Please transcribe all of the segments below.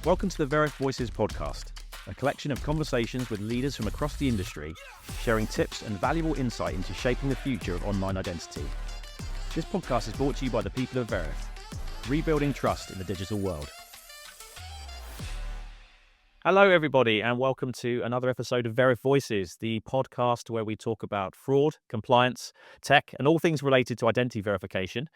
Welcome to the Veriff Voices podcast, a collection of conversations with leaders from across the industry, sharing tips and valuable insight into shaping the future of online identity. This podcast is brought to you by the people of Veriff, rebuilding trust in the digital world. Hello, everybody, and welcome to another episode of Veriff Voices, the podcast where we talk about fraud, compliance, tech, and all things related to identity verification.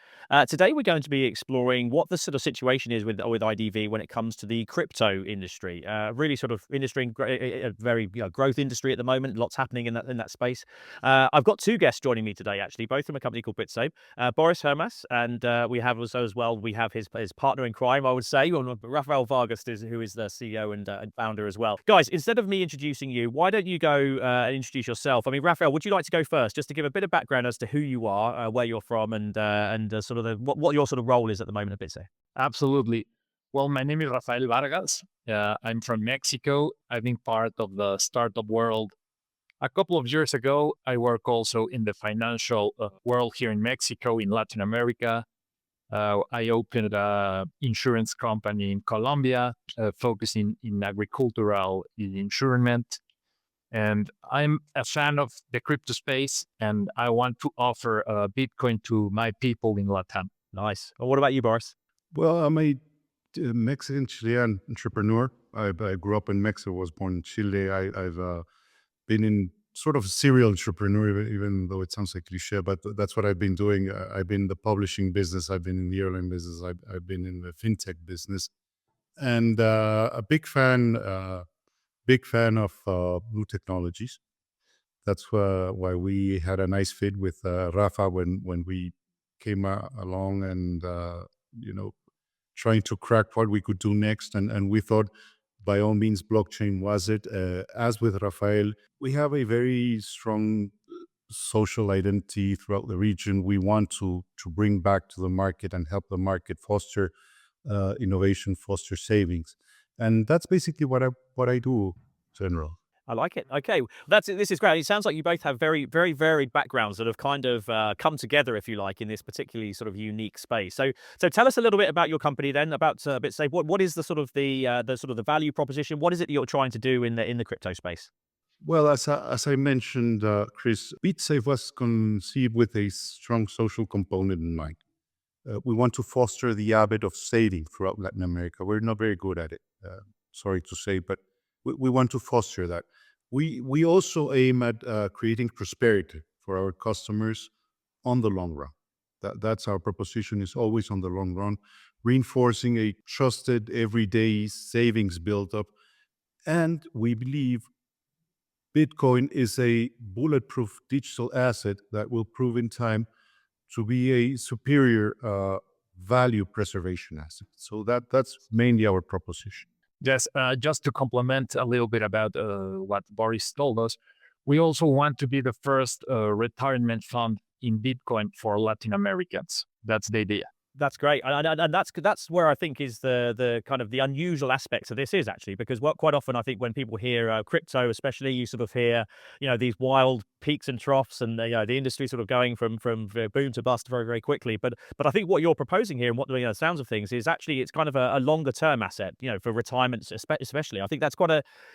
Today, we're going to be exploring what the sort of situation is with IDV when it comes to the crypto industry. Really sort of industry, a very growth industry at the moment. Lots happening in that space. I've got two guests joining me today, actually, both from a company called Bitsafve. Boris Hirmas, and we have also as well. We have his partner in crime, I would say, Rafael Vargas, who is the CEO and founder as well. Guys, instead of me introducing you, why don't you go and introduce yourself? I mean, Rafael, would you like to go first, just to give a bit of background as to who you are, where you're from, and sort of what your sort of role is at the moment at Bitsafve? Absolutely. Well, my name is Rafael Vargas. I'm from Mexico. I've been part of the startup world. A couple of years ago, I work also in the financial world here in Mexico, in Latin America. I opened an insurance company in Colombia, focusing in agricultural insurance. And I'm a fan of the crypto space, and I want to offer Bitcoin to my people in Latam. Nice. Well, what about you, Boris? Well, I'm a Mexican Chilean entrepreneur. I grew up in Mexico, was born in Chile. I've been in sort of a serial entrepreneur, even though it sounds like cliche, but that's what I've been doing. I've been in the publishing business. I've been in the airline business. I've been in the fintech business, and a big fan of new technologies. That's why we had a nice fit with Rafa when we came along and trying to crack what we could do next. And we thought, by all means, blockchain was it. As with Rafael, we have a very strong social identity throughout the region. We want to bring back to the market and help the market foster innovation, foster savings. And that's basically what I do, in general. I like it. Okay, this is great. It sounds like you both have very, very varied backgrounds that have kind of come together, if you like, in this particularly sort of unique space. So tell us a little bit about your company then, about Bitsafve. What is the sort of the value proposition? What is it that you're trying to do in the crypto space? Well, as I mentioned, Chris, Bitsafve was conceived with a strong social component in mind. We want to foster the habit of saving throughout Latin America. We're not very good at it, sorry to say, but we want to foster that. We also aim at creating prosperity for our customers on the long run. That's our proposition, is always on the long run, reinforcing a trusted everyday savings buildup. And we believe Bitcoin is a bulletproof digital asset that will prove in time to be a superior value preservation asset. So that's mainly our proposition. Yes, just to complement a little bit about what Boris told us, we also want to be the first retirement fund in Bitcoin for Latin Americans. That's the idea. That's great, and that's where I think is the kind of the unusual aspects of this is actually, because quite often I think when people hear crypto, especially, you sort of hear these wild peaks and troughs, and the industry sort of going from boom to bust very, very quickly. But I think what you're proposing here and what the sounds of things is actually it's kind of a longer term asset, for retirement especially. I think that's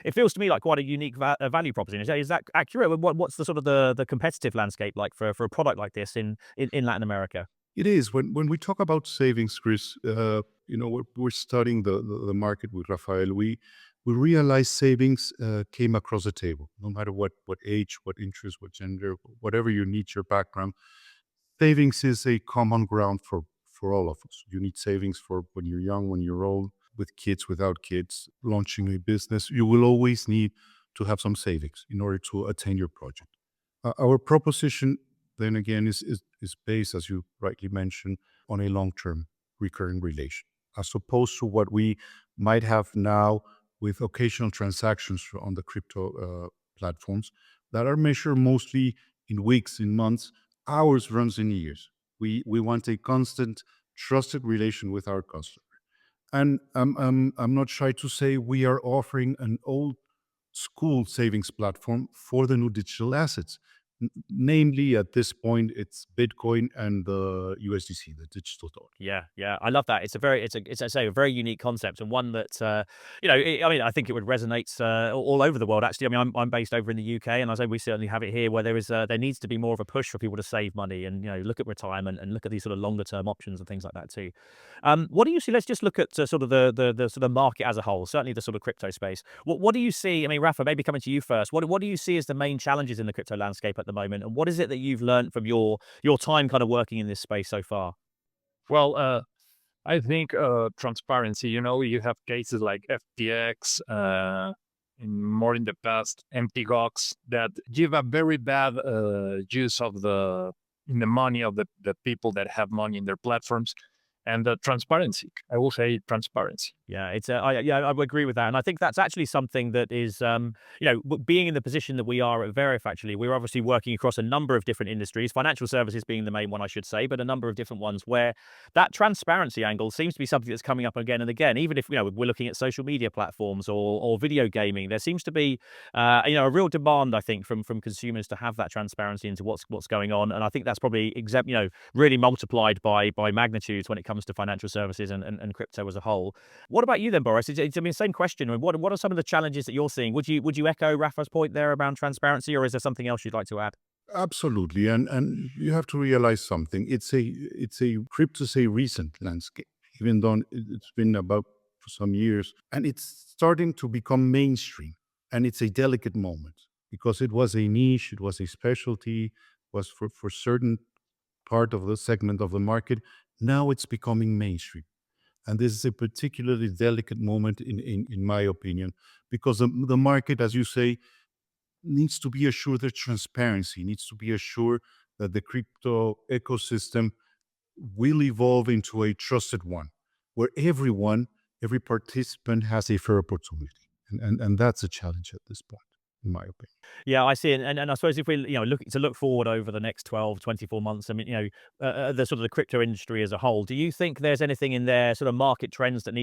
it feels to me like quite a unique value proposition. Is that accurate? What's the sort of the competitive landscape like for a product like this in Latin America? It is. When we talk about savings, Chris, we're studying the market with Rafael. We realize savings came across the table, no matter what age, what interest, what gender, whatever you need, your background. Savings is a common ground for all of us. You need savings for when you're young, when you're old, with kids, without kids, launching a business. You will always need to have some savings in order to attain your project. Our proposition, then again, is based, as you rightly mentioned, on a long-term recurring relation, as opposed to what we might have now with occasional transactions on the crypto platforms that are measured mostly in weeks, in months. Ours runs in years. We want a constant, trusted relation with our customer. And I'm not shy to say we are offering an old school savings platform for the new digital assets. Namely, at this point, it's Bitcoin and the USDC, the digital dollar. Yeah, I love that. It's I say a very unique concept, and one that I think it would resonate all over the world. Actually, I mean, I'm based over in the UK, and I say we certainly have it here, where there needs to be more of a push for people to save money and look at retirement and look at these sort of longer term options and things like that too. What do you see? Let's just look at sort of the sort of market as a whole. Certainly the sort of crypto space. What do you see? I mean, Rafa, maybe coming to you first. What do you see as the main challenges in the crypto landscape at the moment, and what is it that you've learned from your time kind of working in this space so far? Well, I think transparency. You have cases like FTX, more in the past, MTGOX, that give a very bad use of the money of the people that have money in their platforms, and the transparency. I will say transparency. Yeah, I would agree with that, and I think that's actually something that is, being in the position that we are at Veriff. Actually, we're obviously working across a number of different industries, financial services being the main one, I should say, but a number of different ones where that transparency angle seems to be something that's coming up again and again. Even if we're looking at social media platforms or video gaming, there seems to be a real demand, I think, from consumers to have that transparency into what's going on, and I think that's probably really multiplied by magnitudes when it comes to financial services and crypto as a whole. What about you then, Boris? Same question. I mean, what are some of the challenges that you're seeing? Would you echo Rafa's point there around transparency, or is there something else you'd like to add? Absolutely, and you have to realize something. It's a crypto's a recent landscape, even though it's been about for some years, and it's starting to become mainstream. And it's a delicate moment because it was a niche, it was a specialty, was for certain part of the segment of the market. Now it's becoming mainstream. And this is a particularly delicate moment, in my opinion, because the market, as you say, needs to be assured that transparency, needs to be assured that the crypto ecosystem will evolve into a trusted one, where every participant has a fair opportunity. And that's a challenge at this point, in my opinion. Yeah, I see. And I suppose if we, look forward over the next 12, 24 months, I mean, the sort of the crypto industry as a whole, do you think there's anything in there, sort of market trends that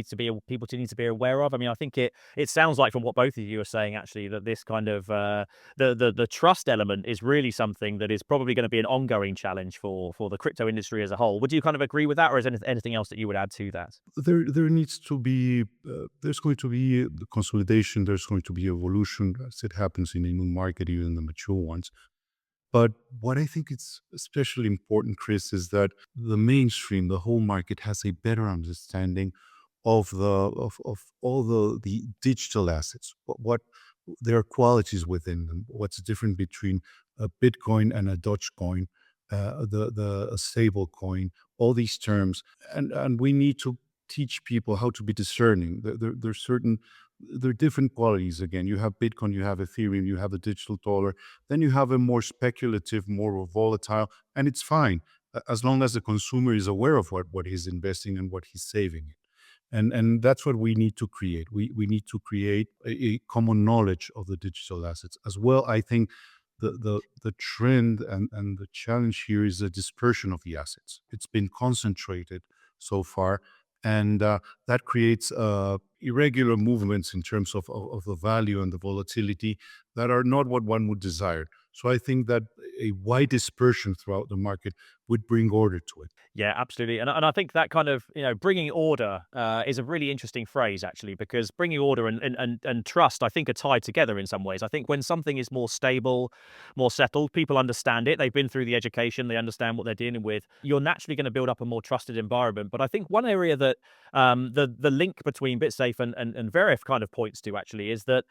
people need to be aware of? I mean, I think it sounds like from what both of you are saying, actually, that this kind of, the trust element is really something that is probably going to be an ongoing challenge for the crypto industry as a whole. Would you kind of agree with that, or is there anything else that you would add to that? There needs to be, there's going to be the consolidation, there's going to be evolution as it happens in a new market, even the mature ones. But what I think is especially important, Chris, is that the mainstream, the whole market, has a better understanding of of all the digital assets, what there are qualities within them, what's different between a Bitcoin and a Dogecoin, a stable coin, all these terms, and we need to teach people how to be discerning. There's certain there are different qualities. Again, you have Bitcoin, you have Ethereum, you have the digital dollar, then you have a more speculative, more volatile, and it's fine as long as the consumer is aware of what he's investing and what he's saving. And that's what we need to create. We need to create a common knowledge of the digital assets as well. I think the trend and the challenge here is the dispersion of the assets. It's been concentrated so far, and that creates irregular movements in terms of the value and the volatility that are not what one would desire. So I think that a wide dispersion throughout the market would bring order to it. Yeah, absolutely. And I think that kind of, bringing order is a really interesting phrase, actually, because bringing order and trust, I think, are tied together in some ways. I think when something is more stable, more settled, people understand it. They've been through the education. They understand what they're dealing with. You're naturally going to build up a more trusted environment. But I think one area that the link between Bitsafve and Veriff kind of points to, actually, is that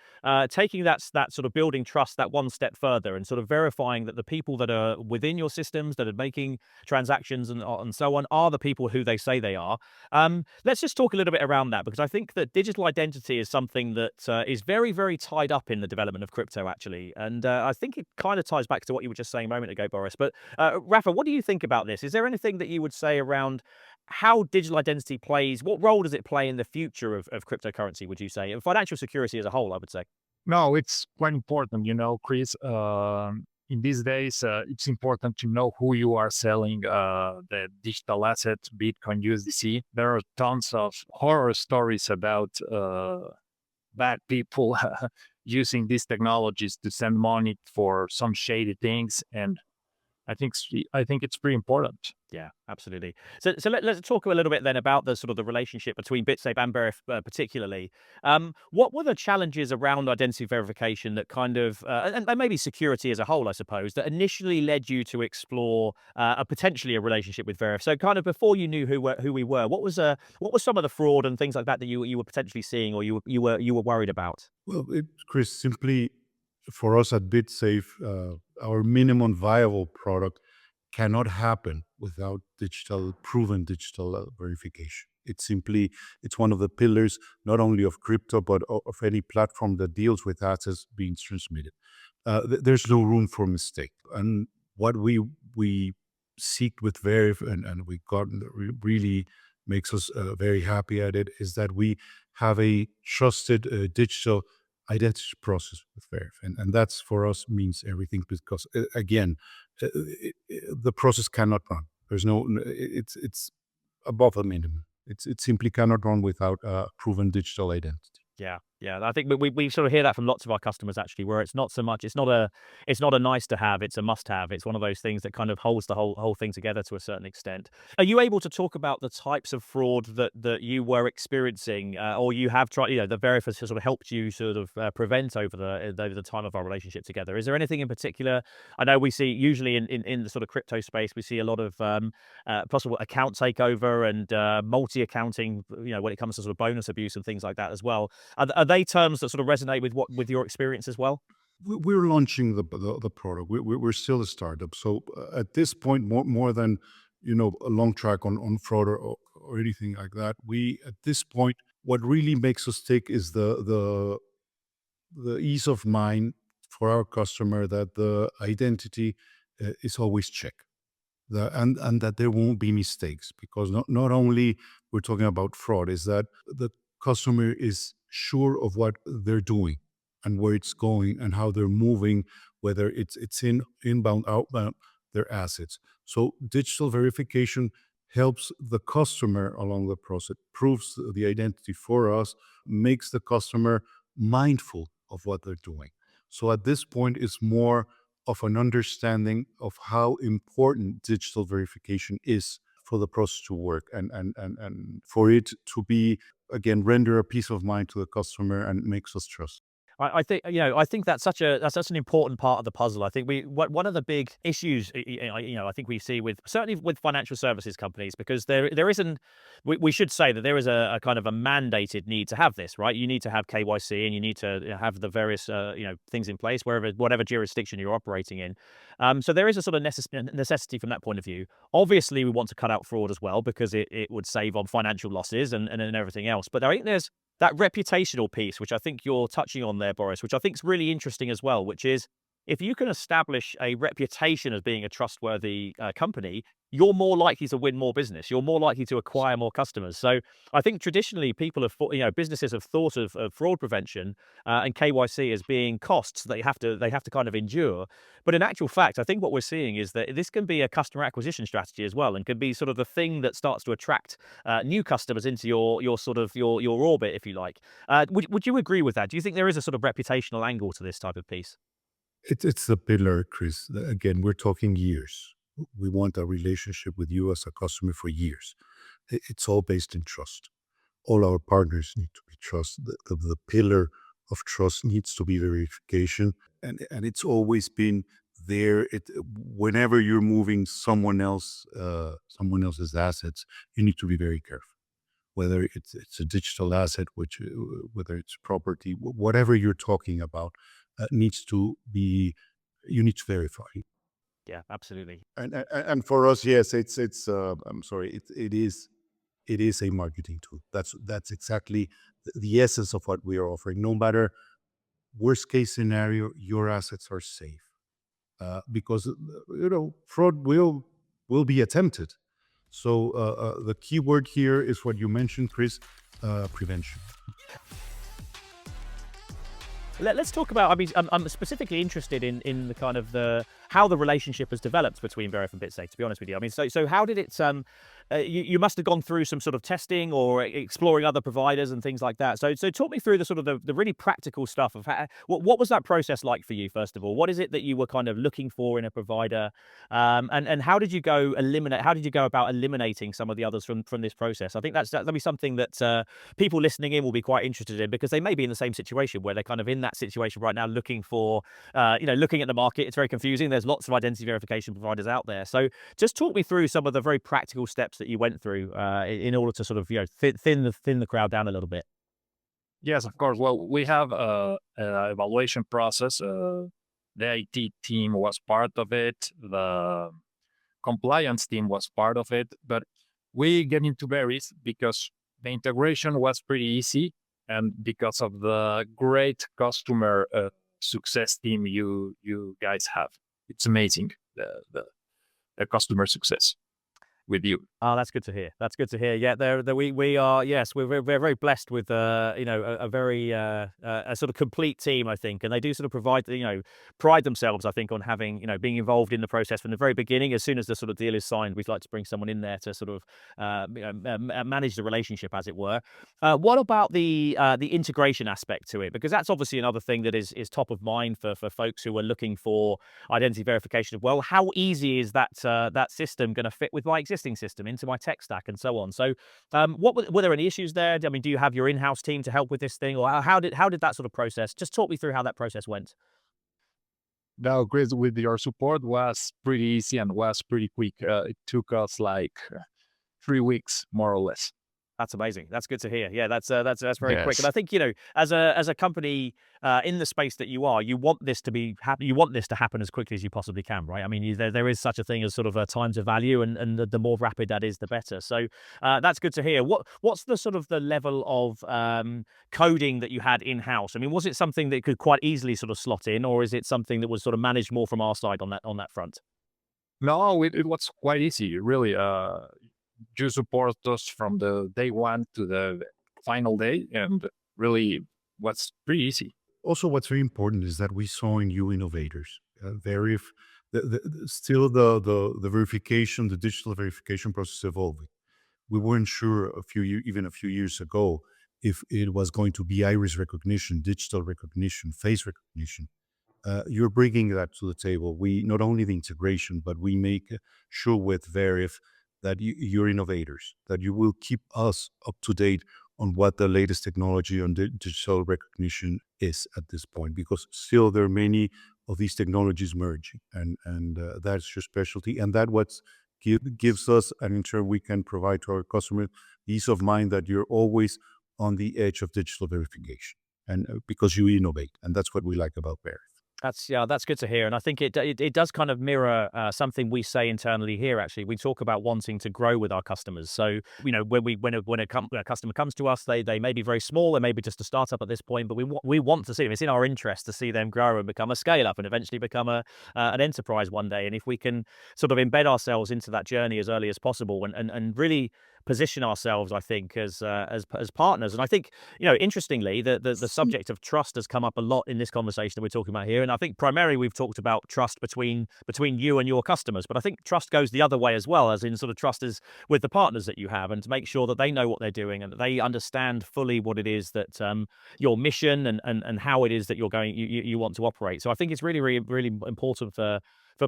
taking that sort of building trust that one step further and sort of verifying that the people that are within your systems that are making transactions and so on are the people who they say they are. Let's just talk a little bit around that, because I think that digital identity is something that is very, very tied up in the development of crypto, actually. And I think it kind of ties back to what you were just saying a moment ago, Boris. But Rafa, what do you think about this? Is there anything that you would say around how digital identity plays? What role does it play in the future of cryptocurrency, would you say, and financial security as a whole, I would say? No, it's quite important, Chris. In these days, it's important to know who you are selling the digital asset, Bitcoin, USDC. There are tons of horror stories about bad people using these technologies to send money for some shady things. And I think it's pretty important. Yeah, absolutely. So let's talk a little bit then about the sort of the relationship between Bitsafve and Veriff, particularly. What were the challenges around identity verification that kind of, and maybe security as a whole, I suppose, that initially led you to explore potentially a relationship with Veriff? So kind of before you knew who we were, what was some of the fraud and things like that that you were potentially seeing or you were worried about? Well, Chris, simply for us at Bitsafve, our minimum viable product cannot happen without proven digital verification. It's one of the pillars, not only of crypto, but of any platform that deals with assets being transmitted. There's no room for mistake. And what we seek with Veriff, and we got really makes us very happy at it, is that we have a trusted digital identity process with Veriff, and that's for us means everything, because again, the process cannot run. There's no, it's above the minimum. It simply cannot run without proven digital identity. Yeah, yeah. I think we sort of hear that from lots of our customers actually, where it's not so much, it's not a nice to have, it's a must have. It's one of those things that kind of holds the whole thing together to a certain extent. Are you able to talk about the types of fraud that you were experiencing, or you have tried, the Veriff has sort of helped you sort of prevent over the time of our relationship together? Is there anything in particular? I know we see usually in the sort of crypto space, we see a lot of possible account takeover and multi-accounting, when it comes to sort of bonus abuse and things like that as well. Are they terms that sort of resonate with your experience as well? We're launching the product. We're still a startup, so at this point, more than a long track on fraud or anything like that. We at this point, what really makes us tick is the ease of mind for our customer that the identity is always checked. And that there won't be mistakes, because not only we're talking about fraud, is that the customer is sure of what they're doing and where it's going and how they're moving, whether it's inbound, outbound, their assets. So digital verification helps the customer along the process, proves the identity for us, makes the customer mindful of what they're doing. So at this point, it's more of an understanding of how important digital verification is for the process to work, and for it to be, again, render a peace of mind to the customer and makes us trust. I think I think that's such an important part of the puzzle. I think one of the big issues I think we see with, certainly with financial services companies, because there isn't, we should say that there is a kind of a mandated need to have this, right? You need to have KYC and you need to have the various things in place whatever jurisdiction you're operating in. So there is a sort of necessity from that point of view. Obviously, we want to cut out fraud as well, because it would save on financial losses and everything else. But I think there's that reputational piece, which I think you're touching on there, Boris, which I think is really interesting as well, which is, if you can establish a reputation as being a trustworthy company, you're more likely to win more business. You're more likely to acquire more customers. So I think traditionally people have thought, businesses have thought of fraud prevention and KYC as being costs that they have to kind of endure. But in actual fact, I think what we're seeing is that this can be a customer acquisition strategy as well, and can be sort of the thing that starts to attract new customers into your sort of your orbit, if you like. Would you agree with that? Do you think there is a sort of reputational angle to this type of piece? It's the pillar, Chris. Again, we're talking years. We want a relationship with you as a customer for years. It's all based in trust. All our partners need to be trust. The pillar of trust needs to be verification, and it's always been there. Whenever you're moving someone else's assets, you need to be very careful. Whether it's a digital asset, whether it's property, whatever you're talking about, needs to be, you need to verify. Yeah, absolutely. And for us, yes, it's I'm sorry, it is a marketing tool. That's exactly the essence of what we are offering. No matter worst case scenario, your assets are safe, because fraud will be attempted. So the key word here is what you mentioned, Chris: prevention. Let's talk about, I mean, I'm specifically interested in the kind of how the relationship has developed between Veriff and Bitsafve, to be honest with you. I mean, so how did it, you must have gone through some sort of testing or exploring other providers and things like that. So talk me through the sort of the really practical stuff of how, what was that process like for you, first of all? What is it that you were kind of looking for in a provider? And how did you go about eliminating some of the others from this process? I think that'll be something that people listening in will be quite interested in, because they may be in the same situation where they're kind of in that situation right now, looking for, looking at the market. It's very confusing. There's lots of identity verification providers out there. So just talk me through some of the very practical steps that you went through in order to sort of, thin the crowd down a little bit. Yes, of course. Well, we have a evaluation process. The IT team was part of it. The compliance team was part of it. But we get into Veriff because the integration was pretty easy, and because of the great customer success team you guys have. It's amazing, the customer success with you. Oh, that's good to hear. That's good to hear. Yeah, we are. Yes, we're very blessed with a very a sort of complete team, I think, and they do sort of pride themselves, I think, on having being involved in the process from the very beginning. As soon as the sort of deal is signed, we'd like to bring someone in there to sort of manage the relationship, as it were. What about the integration aspect to it? Because that's obviously another thing that is top of mind for folks who are looking for identity verification. Well, how easy is that system going to fit with my existing system, into my tech stack, and so on? So were there any issues there? I mean, do you have your in-house team to help with this thing, or how did that sort of process? Just talk me through how that process went. Now, Chris, with your support was pretty easy and was pretty quick. It took us like 3 weeks, more or less. That's amazing. That's good to hear. Yeah, that's very quick. Yes. And I think, as a company in the space that you are, you want this to be happen. You want this to happen as quickly as you possibly can, right? I mean, there is such a thing as sort of a time to value, and the more rapid that is, the better. So that's good to hear. What's the sort of the level of coding that you had in house? I mean, was it something that could quite easily sort of slot in, or is it something that was sort of managed more from our side on that front? No, it was quite easy, really. You support us from the day one to the final day, and really was pretty easy. Also, what's very important is that we saw in you innovators. Veriff, still the verification, the digital verification process evolving. We weren't sure even a few years ago if it was going to be iris recognition, digital recognition, face recognition. You're bringing that to the table. We not only the integration, but we make sure with Veriff that you're innovators, that you will keep us up to date on what the latest technology on digital recognition is at this point, because still there are many of these technologies merging, and that's your specialty, and that what gives us, and in turn we can provide to our customers ease of mind that you're always on the edge of digital verification, and because you innovate, and that's what we like about Veriff. That's good to hear, and I think it does kind of mirror something we say internally here. Actually, we talk about wanting to grow with our customers. So when a customer comes to us, they may be very small, they may be just a startup at this point, but we want to see them. It's in our interest to see them grow and become a scale up and eventually become an enterprise one day. And if we can sort of embed ourselves into that journey as early as possible, and really position ourselves, I think, as partners. And I think, interestingly, the subject of trust has come up a lot in this conversation that we're talking about here. And I think primarily we've talked about trust between you and your customers, but I think trust goes the other way as well, as in sort of trust is with the partners that you have, and to make sure that they know what they're doing and that they understand fully what it is that your mission and how it is that you want to operate. So I think it's really, really, really important for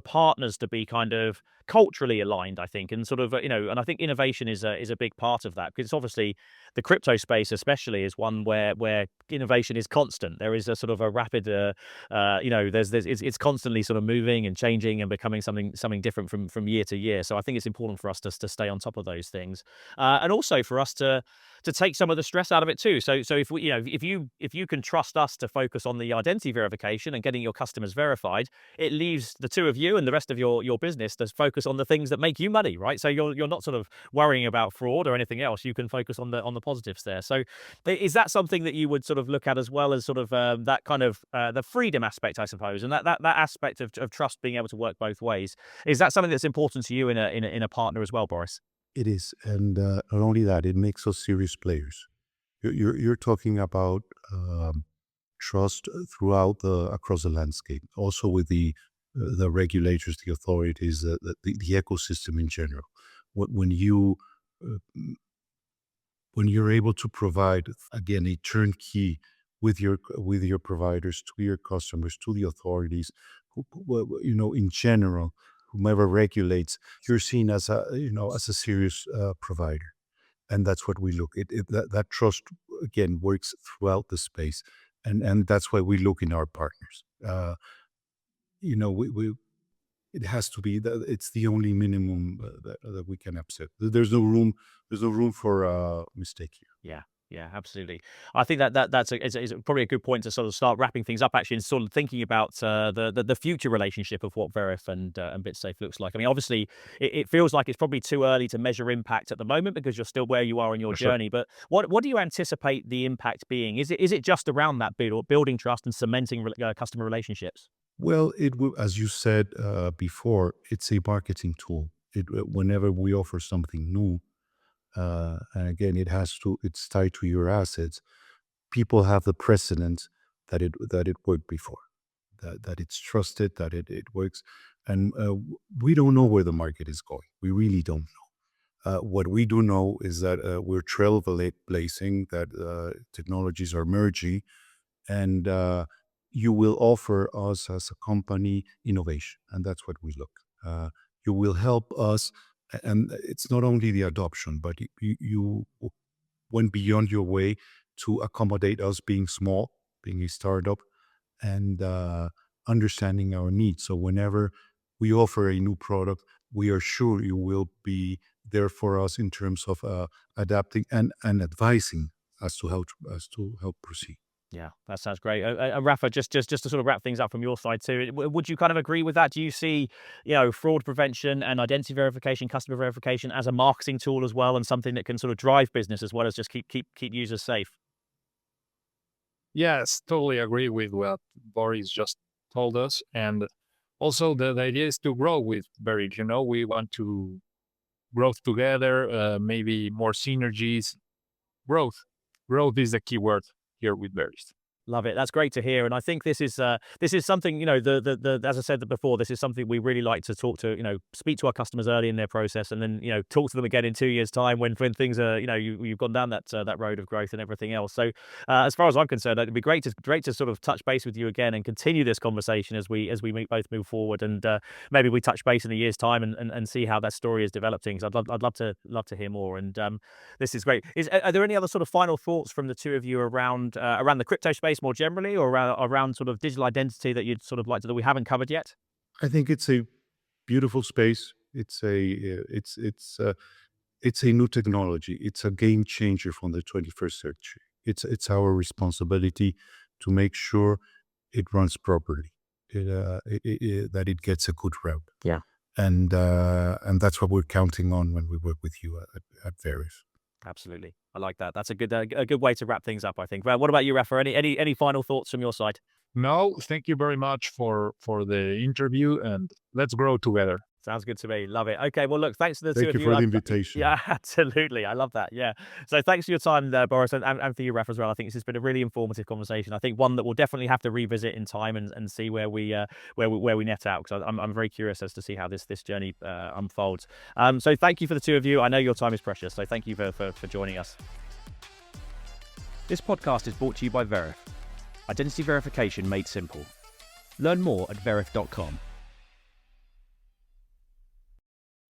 partners to be kind of culturally aligned, I think, and sort of, and I think innovation is a big part of that, because it's obviously the crypto space especially is one where innovation is constant. There is a sort of a rapid, it's constantly sort of moving and changing and becoming something different from year to year. So I think it's important for us to stay on top of those things, and also for us to take some of the stress out of it too. So if we, if you can trust us to focus on the identity verification and getting your customers verified, it leaves the two of you and the rest of your business to focus on the things that make you money, right? So you're not sort of worrying about fraud or anything else. You can focus on the positives there. So is that something that you would sort of look at as well, as sort of that kind of the freedom aspect, I suppose, and that aspect of trust being able to work both ways? Is that something that's important to you in a partner as well, Boris? It is, and not only that, it makes us serious players. You're talking about trust across the landscape, also with the the regulators, the authorities, the ecosystem in general. When you when you're able to provide, again, a turnkey with your providers to your customers, to the authorities, in general, whomever regulates, you're seen as a serious provider, and that's what we look. That trust, again, works throughout the space, and that's why we look in our partners. We it has to be that it's the only minimum that we can accept. There's no room. There's no room for mistake here. Yeah. Yeah, absolutely. I think that's is probably a good point to sort of start wrapping things up, actually, and sort of thinking about the future relationship of what Veriff and Bitsafve looks like. I mean, obviously, it feels like it's probably too early to measure impact at the moment because you're still where you are in your Sure. journey. But what do you anticipate the impact being? Is it just around that building trust and cementing customer relationships? Well, it will, as you said before, it's a marketing tool. Whenever we offer something new, and again, it's tied to your assets. People have the precedent that it worked before, that it's trusted, that it works, and we don't know where the market is going. We really don't know. What we do know is that we're trailblazing, that technologies are merging, and you will offer us as a company innovation, and that's what we look. You will help us, and it's not only the adoption, but you went beyond your way to accommodate us being small, being a startup, and understanding our needs. So whenever we offer a new product, we are sure you will be there for us in terms of adapting and advising as to how proceed. Yeah, that sounds great. Rafa, just to sort of wrap things up from your side too, would you kind of agree with that? Do you see, fraud prevention and identity verification, customer verification as a marketing tool as well, and something that can sort of drive business as well as just keep users safe? Yes, totally agree with what Boris just told us. And also the idea is to grow with Veriff. We want to grow together, maybe more synergies. Growth. Growth is the key word here with Veriff. Love it. That's great to hear. And I think this is something, the as I said before, this is something we really like to talk to, speak to our customers early in their process, and then, talk to them again in 2 years' time when things are, you've gone down that road of growth and everything else. So as far as I'm concerned, it'd be great to sort of touch base with you again and continue this conversation as we both move forward. And maybe we touch base in a year's time and see how that story is developing. Because I'd love to hear more. And this is great. Are there any other sort of final thoughts from the two of you around the crypto space more generally, or around sort of digital identity that you'd sort of like that we haven't covered yet? I think it's a beautiful space. It's a new technology. It's a game changer from the 21st century. It's our responsibility to make sure it runs properly, that it gets a good route. Yeah. And that's what we're counting on when we work with you at Veriff. Absolutely. I like that. That's a good way to wrap things up, I think. Well, what about you, Rafa? Any final thoughts from your side? No, thank you very much for the interview, and let's grow together. Sounds good to me. Love it. Okay, well, look, thanks to the two Thank of you you. for the invitation. Yeah, absolutely. I love that. Yeah. So thanks for your time there, Boris, and for you, Rafa, as well. I think this has been a really informative conversation. I think one that we'll definitely have to revisit in time and see where we net out, because I'm very curious as to see how this journey unfolds. So thank you for the two of you. I know your time is precious, so thank you for joining us. This podcast is brought to you by Veriff. Identity verification made simple. Learn more at veriff.com.